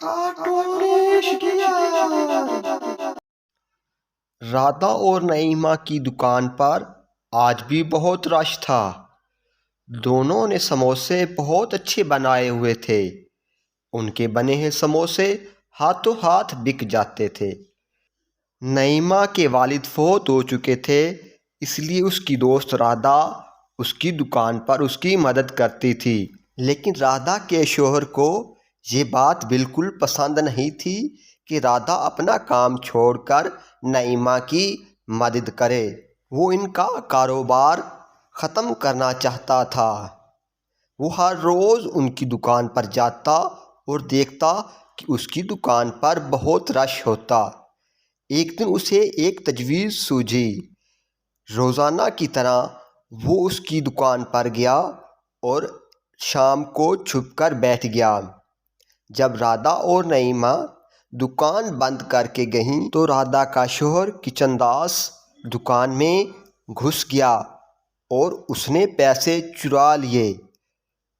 Cartoon اشتہار۔ رادا اور نعیمہ کی دکان پر آج بھی بہت رش تھا۔ دونوں نے سموسے بہت اچھے بنائے ہوئے تھے۔ ان کے بنے ہوئے سموسے ہاتھوں ہاتھ بک جاتے تھے۔ نعیمہ کے والد فوت ہو چکے تھے، اس لیے اس کی دوست رادا اس کی دکان پر اس کی مدد کرتی تھی۔ لیکن رادا کے شوہر کو یہ بات بالکل پسند نہیں تھی کہ رادا اپنا کام چھوڑ کر نعیمہ کی مدد کرے۔ وہ ان کا کاروبار ختم کرنا چاہتا تھا۔ وہ ہر روز ان کی دکان پر جاتا اور دیکھتا کہ اس کی دکان پر بہت رش ہوتا۔ ایک دن اسے ایک تجویز سوجھی۔ روزانہ کی طرح وہ اس کی دکان پر گیا اور شام کو چھپ کر بیٹھ گیا۔ جب رادا اور نعیمہ دکان بند کر کے گئیں تو رادا کا شوہر کچن داس دکان میں گھس گیا اور اس نے پیسے چرا لیے۔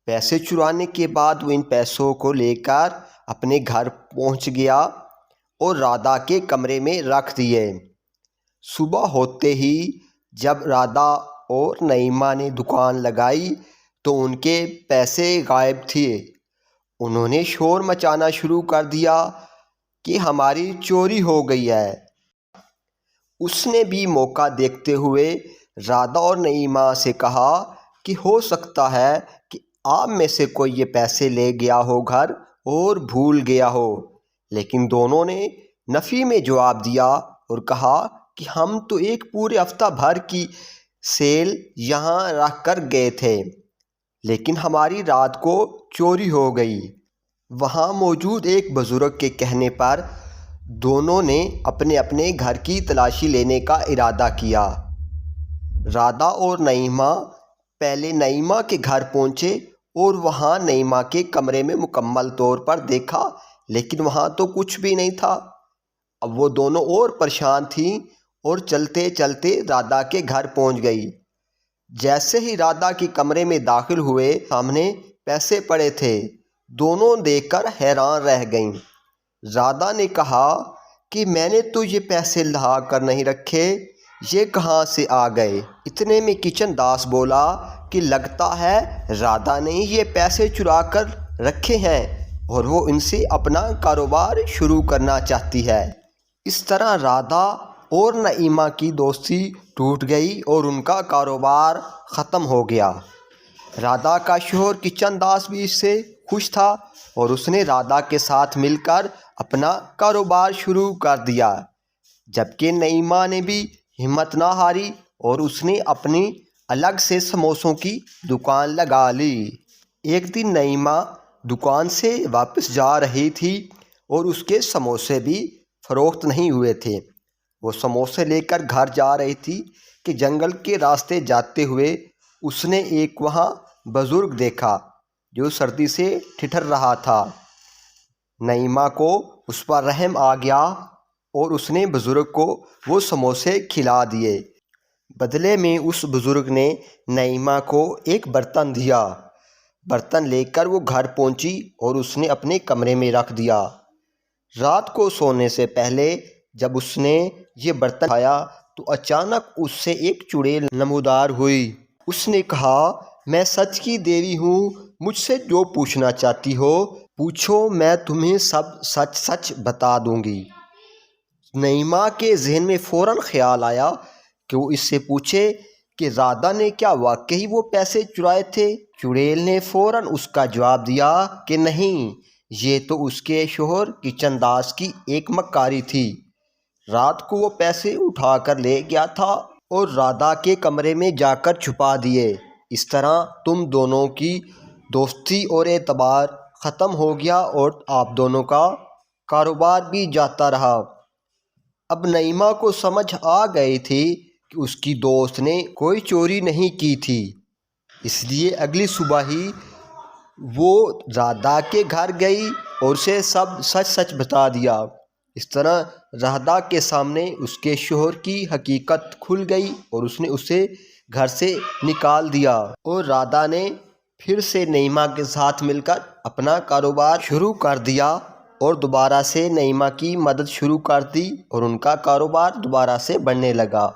پیسے چرانے کے بعد وہ ان پیسوں کو لے کر اپنے گھر پہنچ گیا اور رادا کے کمرے میں رکھ دیے۔ صبح ہوتے ہی جب رادا اور نعیمہ نے دکان لگائی تو ان کے پیسے غائب تھے۔ انہوں نے شور مچانا شروع کر دیا کہ ہماری چوری ہو گئی ہے۔ اس نے بھی موقع دیکھتے ہوئے رادا اور نعیمہ سے کہا کہ ہو سکتا ہے کہ آپ میں سے کوئی یہ پیسے لے گیا ہو گھر اور بھول گیا ہو، لیکن دونوں نے نفی میں جواب دیا اور کہا کہ ہم تو ایک پورے ہفتہ بھر کی سیل یہاں رکھ کر گئے تھے، لیکن ہماری رات کو چوری ہو گئی۔ وہاں موجود ایک بزرگ کے کہنے پر دونوں نے اپنے اپنے گھر کی تلاشی لینے کا ارادہ کیا۔ رادا اور نعیمہ پہلے نعیمہ کے گھر پہنچے اور وہاں نعیمہ کے کمرے میں مکمل طور پر دیکھا، لیکن وہاں تو کچھ بھی نہیں تھا۔ اب وہ دونوں اور پریشان تھیں اور چلتے چلتے رادا کے گھر پہنچ گئی۔ جیسے ہی رادا کے کمرے میں داخل ہوئے، سامنے پیسے پڑے تھے۔ دونوں دیکھ کر حیران رہ گئیں۔ رادا نے کہا کہ میں نے تو یہ پیسے لا کر نہیں رکھے، یہ کہاں سے آ گئے؟ اتنے میں کچن داس بولا کہ لگتا ہے رادا نے یہ پیسے چرا کر رکھے ہیں اور وہ ان سے اپنا کاروبار شروع کرنا چاہتی ہے۔ اس طرح رادا اور نعیمہ کی دوستی ٹوٹ گئی اور ان کا کاروبار ختم ہو گیا۔ رادا کا شوہر کچن داس بھی اس سے خوش تھا اور اس نے رادا کے ساتھ مل کر اپنا کاروبار شروع کر دیا، جبکہ نعیمہ نے بھی ہمت نہ ہاری اور اس نے اپنی الگ سے سموسوں کی دکان لگا لی۔ ایک دن نعیمہ دکان سے واپس جا رہی تھی اور اس کے سموسے بھی فروخت نہیں ہوئے تھے۔ وہ سموسے لے کر گھر جا رہی تھی کہ جنگل کے راستے جاتے ہوئے اس نے ایک وہاں بزرگ دیکھا جو سردی سے ٹھٹھر رہا تھا۔ نعیمہ کو اس پر رحم آ گیا اور اس نے بزرگ کو وہ سموسے کھلا دیے۔ بدلے میں اس بزرگ نے نعیمہ کو ایک برتن دیا۔ برتن لے کر وہ گھر پہنچی اور اس نے اپنے کمرے میں رکھ دیا۔ رات کو سونے سے پہلے جب اس نے یہ برتن اٹھایا تو اچانک اس سے ایک چڑیل نمودار ہوئی۔ اس نے کہا، میں سچ کی دیوی ہوں، مجھ سے جو پوچھنا چاہتی ہو پوچھو، میں تمہیں سب سچ سچ بتا دوں گی۔ نعیمہ کے ذہن میں فوراً خیال آیا کہ وہ اس سے پوچھے کہ رادا نے کیا واقعی وہ پیسے چرائے تھے؟ چڑیل نے فوراً اس کا جواب دیا کہ نہیں، یہ تو اس کے شوہر کچن داس کی ایک مکاری تھی۔ رات کو وہ پیسے اٹھا کر لے گیا تھا اور رادا کے کمرے میں جا کر چھپا دیے۔ اس طرح تم دونوں کی دوستی اور اعتبار ختم ہو گیا اور آپ دونوں کا کاروبار بھی جاتا رہا۔ اب نعیمہ کو سمجھ آ گئی تھی کہ اس کی دوست نے کوئی چوری نہیں کی تھی، اس لیے اگلی صبح ہی وہ رادا کے گھر گئی اور اسے سب سچ سچ بتا دیا۔ اس طرح رادا کے سامنے اس کے شوہر کی حقیقت کھل گئی اور اس نے اسے گھر سے نکال دیا اور رادا نے پھر سے نعیمہ کے ساتھ مل کر اپنا کاروبار شروع کر دیا۔ اور دوبارہ سے نعیمہ کی مدد شروع کر دی اور ان کا کاروبار دوبارہ سے بڑھنے لگا۔